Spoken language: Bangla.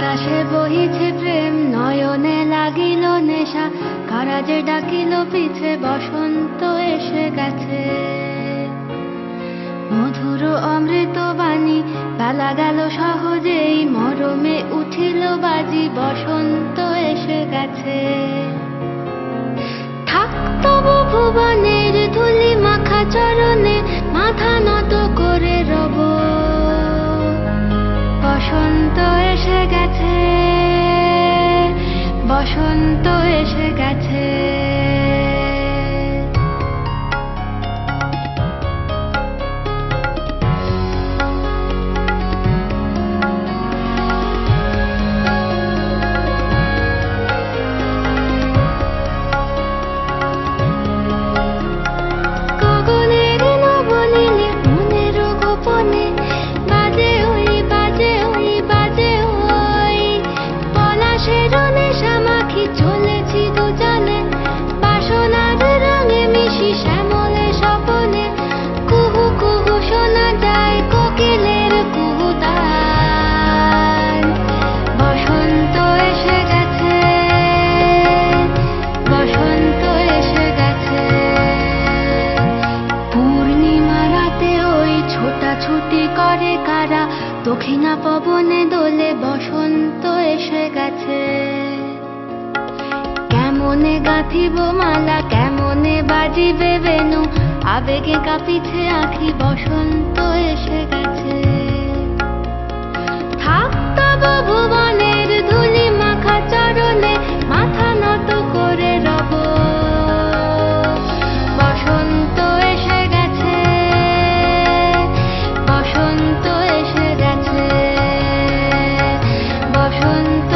বাতাসে বহিছে প্রেম, নয়নে লাগিল নেশা, কারা যে ডাকিল পিছে, বসন্ত এসে গেছে। মধুর অমৃত বাণী, বেলা গেল সহজেই, মরমে উঠিল বাজি, বসন্ত এসে গেছে। থাক তবু ভুবনের ধুলি মাখা চরণে, মাথা নত করে রব, বসন্ত এসে গেছে, বসন্ত এসে গেছে। গগনের নবনীলে, মনের গোপনে, বাজে ওই বাজে ওই বাজে ওই, পলাশের নেশা মাখি চলেছি দুজনে, বাসনার রঙে মিশি শ্যামলে স্বপনে, কুহু কুহু শোনা যায় কোকিলের কুহুতান। বসন্ত এসে গেছে, বসন্ত এসে গেছে। পূর্ণিমা রাতে ওই ছোটাছুটি করে কারা, দক্ষিণা পবনে দোলে, বসন্ত এসে গেছে। কেমনে গাঁথিব মালা, কেমনে বাজিবে বেনু, আবেগে কাঁপিছে আঁখি, বসন্ত এসে গেছে।